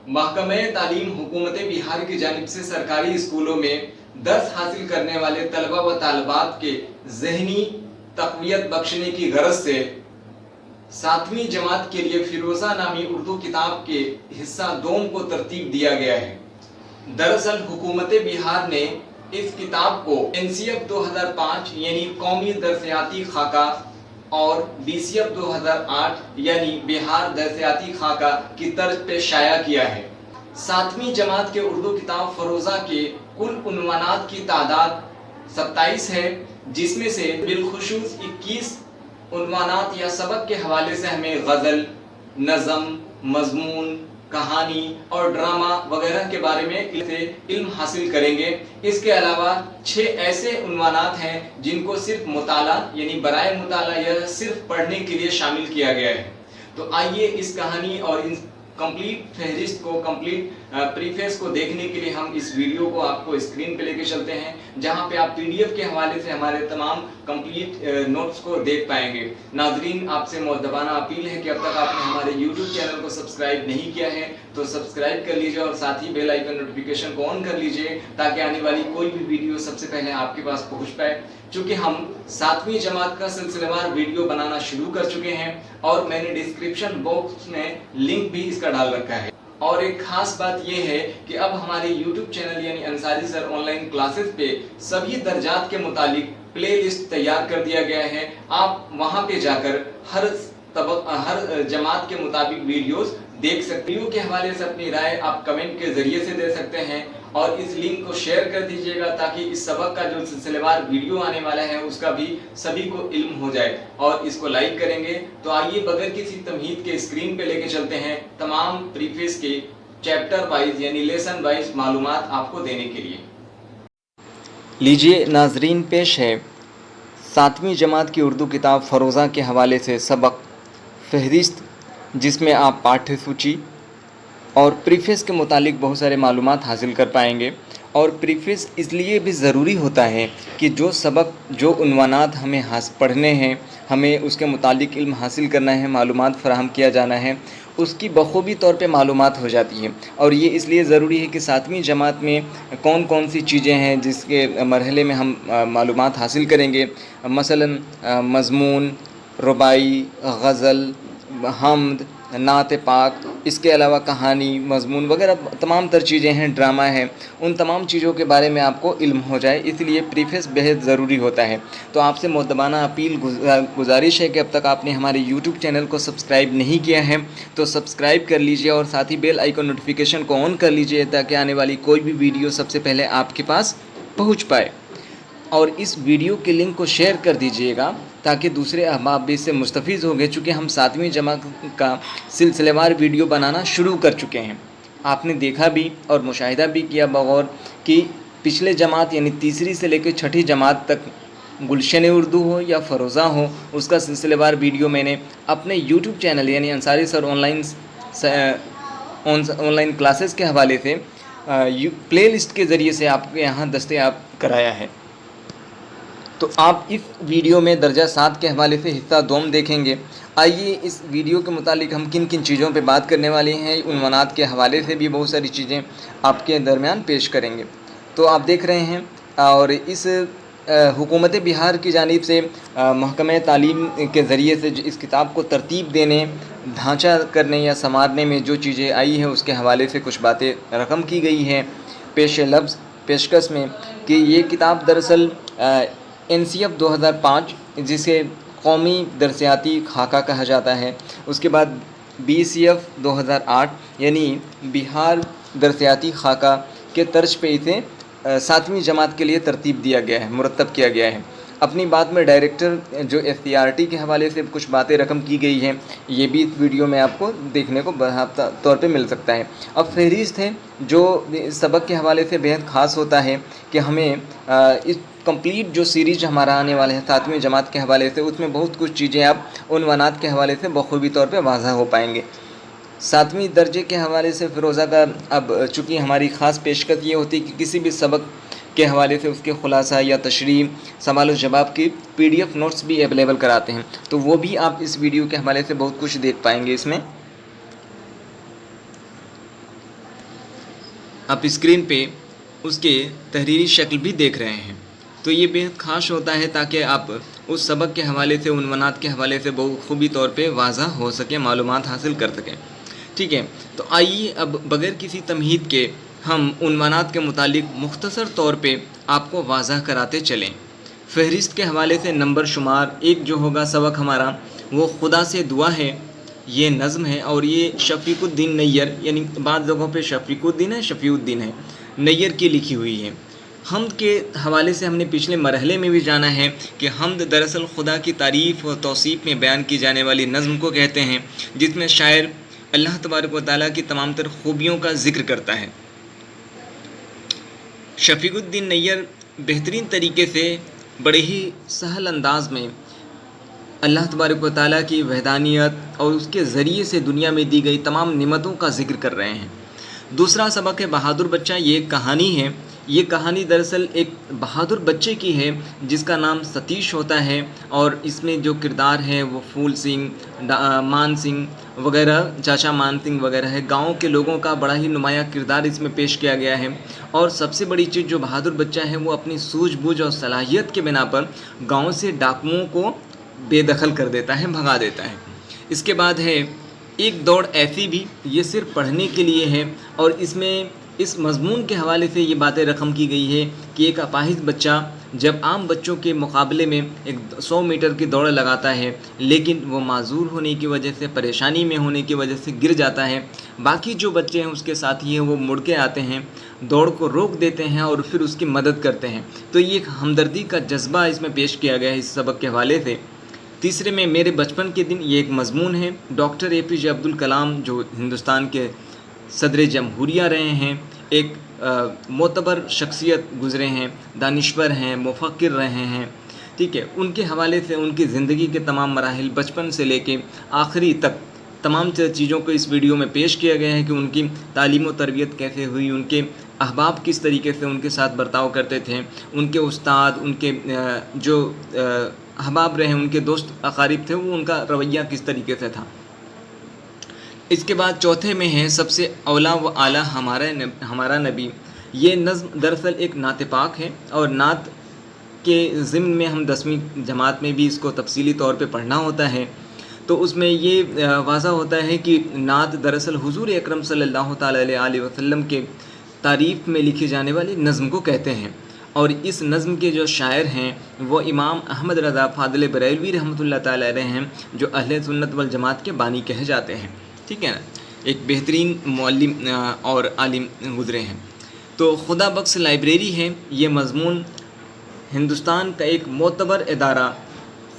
महकमे तालीम हुकूमत बिहार की जानिब से सरकारी स्कूलों में दर्स हासिल करने वाले तलबा व तालबात के ज़हनी तक़वियत बख्शने की गरज से 7वीं जमात के लिए फिरोज़ा नामी उर्दू किताब के हिस्सा दोम को तरतीब दिया गया है। दरअसल हुकूमत बिहार ने इस किताब को NCF 2005 यानी कौमी दर्सियाती खाका और BCF 2008 यानी बिहार दर्सियाती खाका की तर्ज पे शाया किया है। 7वीं जमात के उर्दू किताब फरोज़ा के कुल उन्वानात की तादाद 27 है, जिसमें से बिलखुसूस 21 उन्वानात या सबक के हवाले से हमें गज़ल, नज़म, मजमून, कहानी और ड्रामा वगैरह के बारे में इल्म हासिल करेंगे। इसके अलावा 6 ऐसे उन्वानात हैं जिनको सिर्फ मुताला यानी बराए मुताला या सिर्फ पढ़ने के लिए शामिल किया गया है। तो आइए इस कहानी और इन कंप्लीट फहरिस्त को, कंप्लीट प्रीफेस को देखने के लिए हम इस वीडियो को आपको स्क्रीन पे लेके चलते हैं, जहां पे आप PDF के हवाले से हमारे तमाम कंप्लीट नोट्स को देख पाएंगे। नाजरीन, आपसे मुअद्दबाना अपील है कि अब तक आपने हमारे YouTube चैनल को सब्सक्राइब नहीं किया है तो सब्सक्राइब कर लीजिए और साथ ही बेल आइकन नोटिफिकेशन को ऑन कर लीजिए ताकि आने वाली कोई भी वीडियो सबसे पहले आपके पास पहुंच पाए। चूँकि हम 7वीं जमात का सिलसिलेवार वीडियो बनाना शुरू कर चुके हैं और मैंने डिस्क्रिप्शन बॉक्स में लिंक भी इसका डाल रखा है। और एक खास बात यह है कि अब हमारे YouTube चैनल यानी अंसारी सर ऑनलाइन क्लासेस पे सभी दर्जात के मुतालिक प्ले लिस्ट तैयार कर दिया गया है। आप वहां पे जाकर हर जमात के मुताबिक वीडियोस देख सकते हो। के हवाले से अपनी राय आप कमेंट के जरिए से दे सकते हैं और इस लिंक को शेयर कर दीजिएगा ताकि इस सबक का जो सिलसिलेवार वीडियो आने वाला है उसका भी सभी को इल्म हो जाए। और इसको लाइक करेंगे तो आइए बगैर किसी तमहीद के स्क्रीन पे लेके चलते हैं तमाम प्रीफेस के चैप्टर वाइज यानी लेसन वाइज मालूमात आपको देने के लिए। लीजिए नाजरीन, पेश है 7वीं जमात की उर्दू किताब फरोज़ा के हवाले से सबक फहरिस्त, जिसमें आप पाठ्य सूची और प्रीफेस के मुतालिक बहुत सारे मालूमात हासिल कर पाएंगे। और प्रीफेस इसलिए भी ज़रूरी होता है कि जो सबक, जो उन्वानात हमें पढ़ने हैं, हमें उसके मुतालिक इल्म हासिल करना है, मालूमात फ़राहम किया जाना है, उसकी बखूबी तौर पे मालूमात हो जाती है। और ये इसलिए ज़रूरी है कि 7वीं जमात में कौन कौन सी चीज़ें हैं जिसके मरहले में हम मालूमात हासिल करेंगे। मसलन मज़मून, रुबाई, गज़ल, हम्द, नात पाक, इसके अलावा कहानी, मजमून वगैरह तमाम तर चीज़ें हैं, ड्रामा है, उन तमाम चीज़ों के बारे में आपको इल्म हो जाए, इसलिए प्रीफेस बेहद ज़रूरी होता है। तो आपसे मुअद्दबाना अपील गुजारिश है कि अब तक आपने हमारे YouTube चैनल को सब्सक्राइब नहीं किया है तो सब्सक्राइब कर लीजिए और साथ ही बेल आइकन नोटिफिकेशन को ऑन कर लीजिए ताकि आने वाली कोई भी वीडियो सबसे पहले आपके पास पहुँच पाए। और इस वीडियो के लिंक को शेयर कर दीजिएगा ताकि दूसरे अहबाब भी इससे मुस्तफ़ीज़ हो गए, चूँकि हम 7वीं जमात का सिलसिलेवार वीडियो बनाना शुरू कर चुके हैं। आपने देखा भी और मुशाहिदा भी किया बगौर कि पिछले जमात यानी तीसरी से लेकर 6ठी जमात तक गुलशन उर्दू हो या फ़रोज़ा हो, उसका सिलसिलेवार वीडियो मैंने अपने YouTube चैनल यानी अंसारी सर ऑनलाइन क्लासेस के हवाले से प्ले लिस्ट के ज़रिए से आपके यहाँ दस्तयाब कराया है। तो आप इस वीडियो में दर्जा 7 के हवाले से हिस्सा दोम देखेंगे। आइए इस वीडियो के मुतालिक हम किन किन चीज़ों पे बात करने वाले हैं, उन्वानात के हवाले से भी बहुत सारी चीज़ें आपके दरमियान पेश करेंगे। तो आप देख रहे हैं और इस हुकूमत बिहार की जानिब से महकमे तालीम के ज़रिए से इस किताब को तरतीब देने, ढांचा करने या संवारने में जो चीज़ें आई हैं उसके हवाले से कुछ बातें रकम की गई हैं पेश लफ्ज़ पेशकश में कि ये किताब दरअसल NCF 2005 जिसे कौमी दर्सियाती खाका कहा जाता है, उसके बाद BCF 2008 यानी बिहार दर्सियाती खाका के तर्ज पे इसे 7वीं जमात के लिए तरतीब दिया गया है, मुरतब किया गया है। अपनी बात में डायरेक्टर जो SCRT के हवाले से कुछ बातें रकम की गई हैं, ये भी इस वीडियो में आपको देखने को बाकायदा तौर पे मिल सकता है। अब फहरिस्त है जो सबक के हवाले से बेहद ख़ास होता है कि हमें इस कंप्लीट जो सीरीज हमारा आने वाले हैं 7वीं जमात के हवाले से, उसमें बहुत कुछ चीज़ें आप उन्वानात के हवाले से बखूबी तौर पे वाज़ह हो पाएंगे। 7वीं दर्जे के हवाले से फ़िरोज़ा का अब चूँकि हमारी ख़ास पेशकश ये होती है कि किसी भी सबक के हवाले से उसके ख़ुलासा या तशरीह, सवाल और जवाब की PDF नोट्स भी अवेलेबल कराते हैं, तो वो भी आप इस वीडियो के हवाले से बहुत कुछ देख पाएंगे इसमें। آپ اسکرین پہ اس کے تحریری شکل بھی دیکھ رہے ہیں، تو یہ بہت خاص ہوتا ہے تاکہ آپ اس سبق کے حوالے سے، عنوانات کے حوالے سے بخوبی طور پہ واضح ہو سکیں، معلومات حاصل کر سکیں. ٹھیک ہے، تو آئیے اب بغیر کسی تمہید کے ہم عنوانات کے متعلق مختصر طور پہ آپ کو واضح کراتے چلیں. فہرست کے حوالے سے نمبر شمار ایک جو ہوگا سبق ہمارا، وہ خدا سے دعا ہے. یہ نظم ہے اور یہ شفیق الدین نیر، یعنی بعض جگہوں پہ شفیق الدین ہے، شفیع الدین ہے، نیر کی لکھی ہوئی ہے. حمد کے حوالے سے ہم نے پچھلے مرحلے میں بھی جانا ہے کہ حمد دراصل خدا کی تعریف اور توصیف میں بیان کی جانے والی نظم کو کہتے ہیں، جس میں شاعر اللہ تبارک و تعالیٰ کی تمام تر خوبیوں کا ذکر کرتا ہے. شفیق الدین نیر بہترین طریقے سے بڑے ہی سہل انداز میں اللہ تبارک و تعالیٰ کی وحدانیت اور اس کے ذریعے سے دنیا میں دی گئی تمام نعمتوں کا ذکر کر رہے ہیں. دوسرا سبق ہے بہادر بچہ. یہ ایک کہانی ہے. یہ کہانی دراصل ایک بہادر بچے کی ہے جس کا نام ستیش ہوتا ہے، اور اس میں جو کردار ہے وہ پھول سنگھ، مان سنگھ وغیرہ، چاچا مان سنگھ وغیرہ ہے. گاؤں کے لوگوں کا بڑا ہی نمایاں کردار اس میں پیش کیا گیا ہے. اور سب سے بڑی چیز، جو بہادر بچہ ہے وہ اپنی سوجھ بوجھ اور صلاحیت کے بنا پر گاؤں سے ڈاکوؤں کو بے دخل کر دیتا ہے، بھگا دیتا ہے. اس کے بعد ہے ایک دوڑ ایسی بھی. یہ صرف پڑھنے کے لیے ہے، اور اس میں اس مضمون کے حوالے سے یہ باتیں رقم کی گئی ہے کہ ایک اپاہج بچہ جب عام بچوں کے مقابلے میں ایک 100 میٹر کی دوڑ لگاتا ہے، لیکن وہ معذور ہونے کی وجہ سے، پریشانی میں ہونے کی وجہ سے گر جاتا ہے. باقی جو بچے ہیں، اس کے ساتھی ہیں، وہ مڑ کے آتے ہیں، دوڑ کو روک دیتے ہیں اور پھر اس کی مدد کرتے ہیں. تو یہ ایک ہمدردی کا جذبہ اس میں پیش کیا گیا ہے اس سبق کے حوالے سے. تیسرے میں میرے بچپن کے دن. یہ ایک مضمون ہے. ڈاکٹر اے پی جے عبد الکلام جو ہندوستان کے صدر جمہوریہ رہے ہیں، ایک معتبر شخصیت گزرے ہیں، دانشور ہیں، مفکر رہے ہیں. ٹھیک ہے، ان کے حوالے سے ان کی زندگی کے تمام مراحل، بچپن سے لے کے آخری تک تمام چیزوں کو اس ویڈیو میں پیش کیا گیا ہے کہ ان کی تعلیم و تربیت کیسے ہوئی، ان کے احباب کس طریقے سے ان کے ساتھ برتاؤ کرتے تھے، ان کے استاد، ان کے جو احباب رہے، ان کے دوست اقارب تھے، وہ ان کا رویہ کس طریقے سے تھا. اس کے بعد چوتھے میں ہے سب سے اولا و اعلیٰ ہمارا نبی. یہ نظم دراصل ایک نعت پاک ہے، اور نعت کے ضمن میں ہم 10ویں جماعت میں بھی اس کو تفصیلی طور پہ پڑھنا ہوتا ہے. تو اس میں یہ واضح ہوتا ہے کہ نعت دراصل حضور اکرم صلی اللہ تعالیٰ علیہ وسلم کے تعریف میں لکھی جانے والی نظم کو کہتے ہیں. اور اس نظم کے جو شاعر ہیں وہ امام احمد رضا فاضل بریلوی رحمۃ اللہ تعالیٰ علیہ ہیں، جو اہل سنت والجماعت کے بانی کہے جاتے ہیں. ٹھیک ہے نا، ایک بہترین معلم اور عالم گزرے ہیں. تو خدا بخش لائبریری ہے. یہ مضمون ہندوستان کا ایک معتبر ادارہ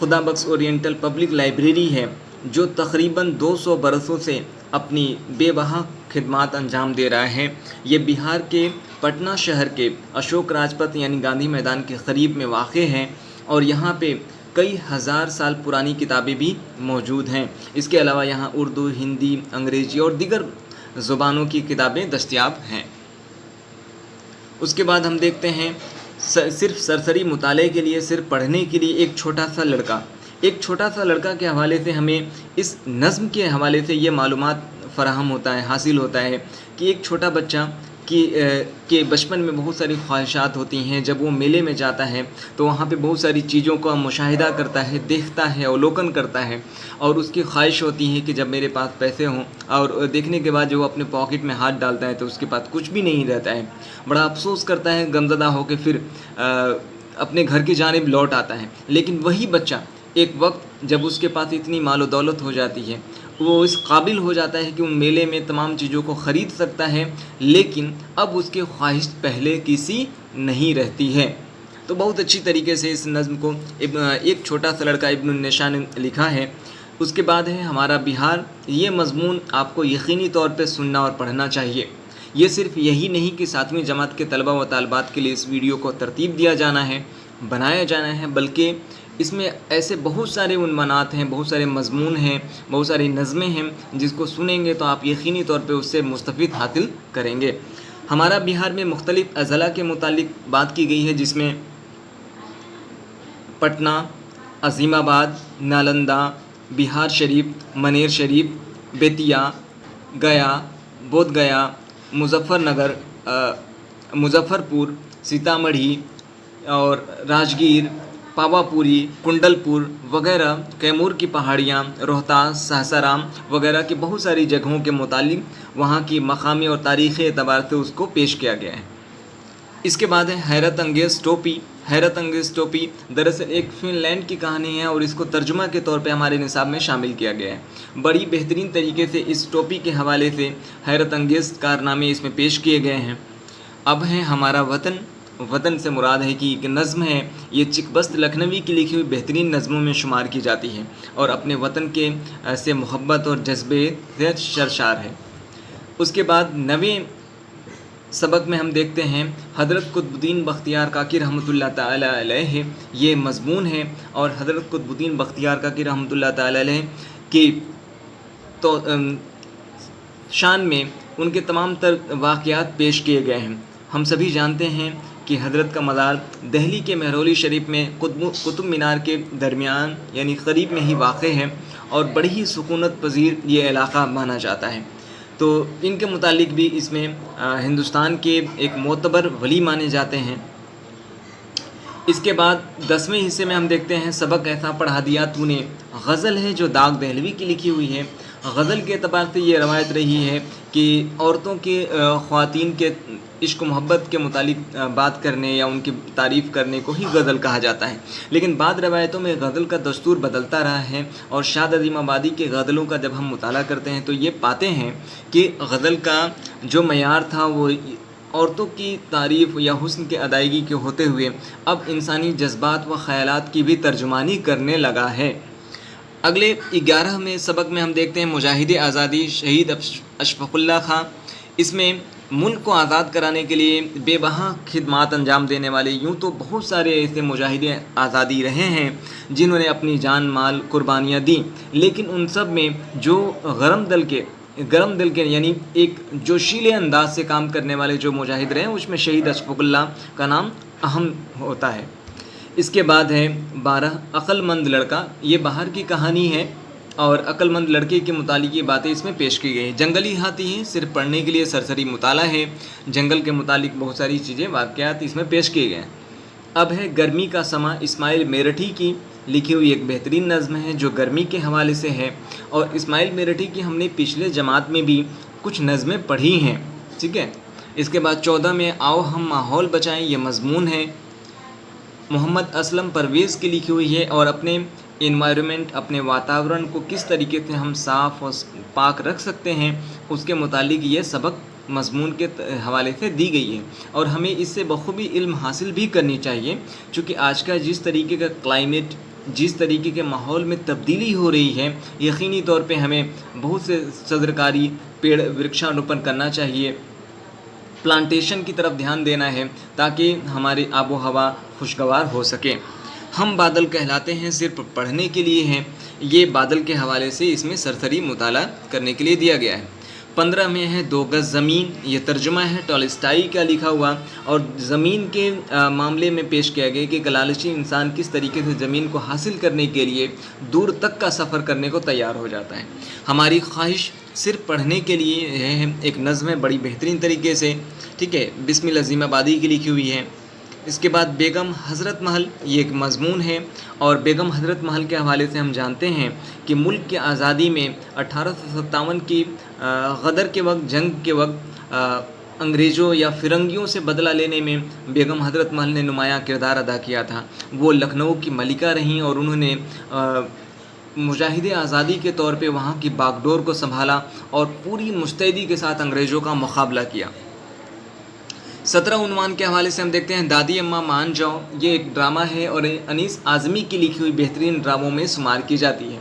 خدا بخش اورینٹل پبلک لائبریری ہے، جو تقریباً 200 برسوں سے اپنی بے بہا خدمات انجام دے رہا ہے. یہ بہار کے پٹنہ شہر کے اشوک راجپتھ یعنی گاندھی میدان کے قریب میں واقع ہے، اور یہاں پہ کئی ہزار سال پرانی کتابیں بھی موجود ہیں. اس کے علاوہ یہاں اردو، ہندی، انگریزی اور دیگر زبانوں کی کتابیں دستیاب ہیں. اس کے بعد ہم دیکھتے ہیں صرف سرسری مطالعے کے لیے، صرف پڑھنے کے لیے ایک چھوٹا سا لڑکا کے حوالے سے ہمیں اس نظم کے حوالے سے یہ معلومات فراہم ہوتا ہے، حاصل ہوتا ہے کہ ایک چھوٹا بچہ کہ بچپن میں بہت ساری خواہشات ہوتی ہیں. جب وہ میلے میں جاتا ہے تو وہاں پہ بہت ساری چیزوں کا مشاہدہ کرتا ہے، دیکھتا ہے، اولوکن کرتا ہے، اور اس کی خواہش ہوتی ہے کہ جب میرے پاس پیسے ہوں. اور دیکھنے کے بعد جو وہ اپنے پاکٹ میں ہاتھ ڈالتا ہے تو اس کے پاس کچھ بھی نہیں رہتا ہے. بڑا افسوس کرتا ہے، غمزدہ ہو کے پھر اپنے گھر کی جانب لوٹ آتا ہے. لیکن وہی بچہ ایک وقت جب اس کے پاس اتنی مال و دولت ہو جاتی ہے، وہ اس قابل ہو جاتا ہے کہ وہ میلے میں تمام چیزوں کو خرید سکتا ہے، لیکن اب اس کی خواہش پہلے کی سی نہیں رہتی ہے. تو بہت اچھی طریقے سے اس نظم کو ایک چھوٹا سا لڑکا ابن النشا نے لکھا ہے. اس کے بعد ہے ہمارا بہار. یہ مضمون آپ کو یقینی طور پہ سننا اور پڑھنا چاہیے. یہ صرف یہی نہیں کہ 7ویں جماعت کے طلبہ و طالبات کے لیے اس ویڈیو کو ترتیب دیا جانا ہے، بنایا جانا ہے، بلکہ اس میں ایسے بہت سارے عنوانات ہیں، بہت سارے مضمون ہیں، بہت ساری نظمیں ہیں جس کو سنیں گے تو آپ یقینی طور پہ اس سے مستفید حاصل کریں گے. ہمارا بہار میں مختلف اضلاع کے متعلق بات کی گئی ہے، جس میں پٹنہ، عظیم آباد، نالندہ، بہار شریف، منیر شریف، بیتیا، گیا، بودھ گیا، मुजफ्फर नगर, मुजफ्फरपुर, सीतामढ़ी और राजगीर, पावापुरी, कुंडलपुर वगैरह, कैमूर की पहाड़ियाँ, रोहतास, सासाराम वगैरह की बहुत सारी जगहों के मुतालिक वहाँ की मकामी और तारीख़ी एतबार से उसको पेश किया गया है। इसके बाद है हैरत अंगेज़ टोपी। हैरत अंगेज़ टोपी दरअसल एक फिनलैंड की कहानी है और इसको तर्जुमा के तौर पे हमारे निसाब में शामिल किया गया है। बड़ी बेहतरीन तरीके से इस टोपी के हवाले से हैरत अंगेज़ कारनामे इसमें पेश किए गए हैं। अब है हमारा वतन। वतन से मुराद है कि एक नज़्म है, ये चिकबस्त लखनवी की लिखी हुई बेहतरीन नज़मों में शुमार की जाती है और अपने वतन के से मोहब्बत और जज्बे से सरशार है। उसके बाद नवें सबक में हम देखते हैं हज़रत कुतुबुद्दीन बख्तियार काकी रहमतुल्लाह ताला अलैह, ये मज़मून है और हज़रत कुतुबुद्दीन बख्तियार काकी रहमतुल्लाह ताला अलैह की तो शान में उनके तमाम तर वाक़यात पेश किए गए हैं। हम सभी जानते हैं कि हज़रत का मज़ार दिल्ली के महरौली शरीफ में कुतुब मीनार के दरमियान यानी करीब में ही वाक़ है और बड़ी ही सुकूनत पजीर ये इलाक़ा माना जाता है। तो इनके मुतालिक भी इसमें हिंदुस्तान के एक मोतबर वली माने जाते हैं। इसके बाद 10वें हिस्से में हम देखते हैं सबक ऐसा पढ़ा दिया तूने। गज़ल है जो दाग दहलवी की लिखी हुई है। गज़ल के अतबार से ये रवायत रही है कि औरतों के ख़वातीन के इश्क मोहब्बत के मुतालिक बात करने या उनकी तारीफ़ करने को ही गज़ल कहा जाता है। लेकिन बाद रवायतों में गज़ल का दस्तूर बदलता रहा है और शाद अज़ीमाबादी के गज़लों का जब हम मुताला करते हैं तो ये पाते हैं कि गज़ल का जो मयार था वो औरतों की तारीफ़ या हुस्न के अदायगी के होते हुए अब इंसानी जज्बात व ख़यालात की भी तर्जुमानी करने लगा है। अगले 11वें सबक में हम देखते हैं मुजाहिद आज़ादी शहीद अशफ़ाक़ुल्लाह खां। इसमें मुल्क को आज़ाद कराने के लिए बेबहा खिदमात अंजाम देने वाले यूँ तो बहुत सारे ऐसे मुजाहिद आज़ादी रहे हैं जिन्होंने अपनी जान माल कुर्बानियाँ दी, लेकिन उन सब में जो गरम दिल के यानी एक जोशीले अंदाज से काम करने वाले जो मुजाहिद रहे उसमें शहीद अशफ़ाक़ुल्लाह का नाम अहम होता है। इसके बाद है 12 अक्लमंद लड़का। ये बाहर की कहानी है और अक्लमंद लड़के के मुतालिक ये बातें इसमें पेश की गई हैं। जंगली हाथी हैं, सिर्फ पढ़ने के लिए सरसरी मुताला है। जंगल के मुतालिक बहुत सारी चीज़ें वाक़यात इसमें पेश किए गए हैं। अब है गर्मी का समा। इस्माइल मेरठी की लिखी हुई एक बेहतरीन नज़्म है जो गर्मी के हवाले से है और इस्माइल मेरठी की हमने पिछले जमात में भी कुछ नज़में पढ़ी हैं, ठीक है। इसके बाद 14 में आओ हम माहौल बचाएं, ये मज़मून है मोहम्मद असलम परवेज़ की लिखी हुई है और अपने इन्वायरमेंट अपने वातावरण को किस तरीके से हम साफ़ और पाक रख सकते हैं उसके मुतालिक ये सबक मज़मून के हवाले से दी गई है और हमें इससे बखूबी इल्म हासिल भी करनी चाहिए, क्योंकि आज का जिस तरीके का क्लाइमेट, जिस तरीके के माहौल में तब्दीली हो रही है, यकीनी तौर पे हमें बहुत से सदरकारी पेड़ वृक्षारोपण करना चाहिए, प्लांटेशन की तरफ ध्यान देना है ताकि हमारी आबो हवा खुशगवार हो सके। हम बादल कहलाते हैं सिर्फ पढ़ने के लिए हैं, ये बादल के हवाले से इसमें सरसरी मुताला करने के लिए दिया गया है। 15 में है 2 गज़ ज़मीन। ये तर्जुमा है टॉलस्टॉय का लिखा हुआ और ज़मीन के मामले में पेश किया गया कि लालची इंसान किस तरीके से ज़मीन को हासिल करने के लिए दूर तक का सफ़र करने को तैयार हो जाता है। हमारी ख्वाहिश सिर्फ पढ़ने के लिए है। एक नज़्म है बड़ी बेहतरीन तरीके से, ठीक है, बिस्मिल अज़ीमाबादी की लिखी हुई है। इसके बाद बेगम हज़रत महल, ये एक मज़मून है और बेगम हज़रत महल के हवाले से हम जानते हैं कि मुल्क की आज़ादी में 1857 की गदर के वक्त, जंग के वक्त अंग्रेज़ों या फ़िरंगियों से बदला लेने में बेगम हज़रत महल ने नुमायाँ किरदार अदा किया था। वो लखनऊ की मलिका रहीं और उन्होंने मुजाहिद आज़ादी के तौर पे वहाँ की बागडोर को संभाला और पूरी मुस्तैदी के साथ अंग्रेज़ों का मुकाबला किया। 17 उन्वान के हवाले से हम देखते हैं दादी अम्मा मान जाओ। ये एक ड्रामा है और अनीस आज़मी की लिखी हुई बेहतरीन ड्रामों में शुमार की जाती है।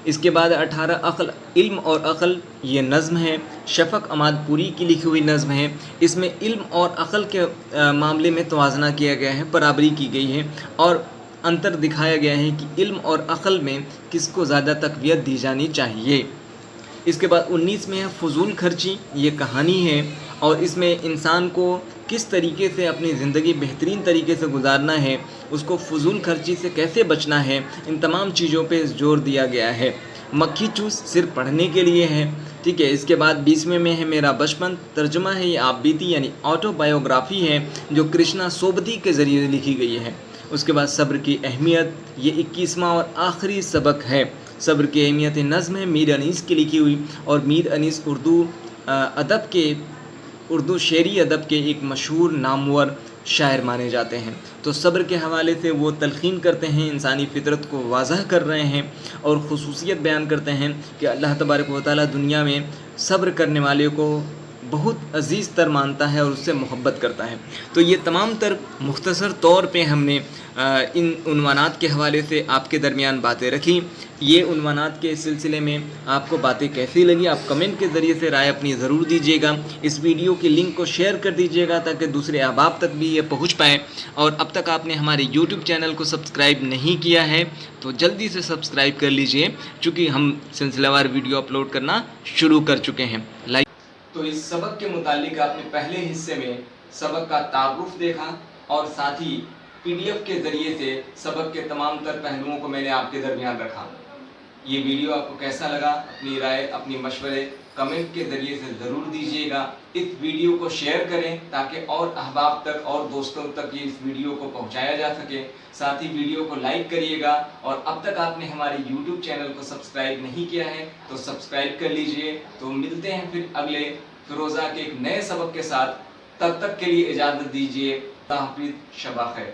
इसके बाद 18 अक़ल, इल्म और अक़ल, ये नज़्म है शफ़क़ अमादपुरी की लिखी हुई नज़्म है। इसमें इल्म और अक़ल के मामले में तवाज़ना किया गया है, बराबरी की गई है और अंतर दिखाया गया है कि इल्म और अक़ल में किसको ज़्यादा तक़वियत दी जानी चाहिए। इसके बाद 19 में है फ़ुज़ूल खर्ची। ये कहानी है और इसमें इंसान को किस तरीके से अपनी ज़िंदगी बेहतरीन तरीके से गुजारना है, उसको फ़ुज़ूल खर्ची से कैसे बचना है, इन तमाम चीज़ों पे जोर दिया गया है। मक्खी चूस सिर्फ पढ़ने के लिए है, ٹھیک ہے. اس کے بعد 20ویں میں ہے میرا بچپن. ترجمہ ہے یہ آپ بیتی یعنی آٹو بایوگرافی ہے جو کرشنا سوبتی کے ذریعے لکھی گئی ہے. اس کے بعد صبر کی اہمیت، یہ 21واں اور آخری سبق ہے. صبر کی اہمیت نظم ہے میر انیس کی لکھی ہوئی، اور میر انیس اردو شعری ادب کے ایک مشہور نامور شاعر مانے جاتے ہیں. تو صبر کے حوالے سے وہ تلقین کرتے ہیں، انسانی فطرت کو واضح کر رہے ہیں اور خصوصیت بیان کرتے ہیں کہ اللہ تبارک و تعالیٰ دنیا میں صبر کرنے والے کو بہت عزیز تر مانتا ہے اور اس سے محبت کرتا ہے. تو یہ تمام تر مختصر طور پہ ہم نے ان عنوانات کے حوالے سے آپ کے درمیان باتیں رکھی. یہ عنوانات کے سلسلے میں آپ کو باتیں کیسی لگی آپ کمنٹ کے ذریعے سے رائے اپنی ضرور دیجیے گا. اس ویڈیو کی لنک کو شیئر کر دیجیے گا تاکہ دوسرے احباب تک بھی یہ پہنچ پائے. اور اب تک آپ نے ہمارے یوٹیوب چینل کو سبسکرائب نہیں کیا ہے تو جلدی سے سبسکرائب کر لیجئے، چونکہ ہم سلسلہ وار ویڈیو اپلوڈ کرنا شروع کر چکے ہیں. تو اس سبق کے متعلق آپ نے پہلے حصے میں سبق کا تعارف دیکھا اور ساتھ ہی PDF کے ذریعے سے سبق کے تمام تر پہلوؤں کو میں نے آپ کے درمیان رکھا. یہ ویڈیو آپ کو کیسا لگا؟ اپنی رائے اپنی مشورے کمنٹ کے ذریعے سے ضرور دیجیے گا. اس ویڈیو کو شیئر کریں تاکہ اور احباب تک اور دوستوں تک یہ اس ویڈیو کو پہنچایا جا سکے. ساتھ ہی ویڈیو کو لائک کریے گا، اور اب تک آپ نے ہمارے YouTube چینل کو سبسکرائب نہیں کیا ہے تو سبسکرائب کر لیجئے. تو ملتے ہیں پھر اگلے فیروزہ کے ایک نئے سبق کے ساتھ. تب تک کے لیے اجازت دیجیے. اللہ حافظ. شب خیر.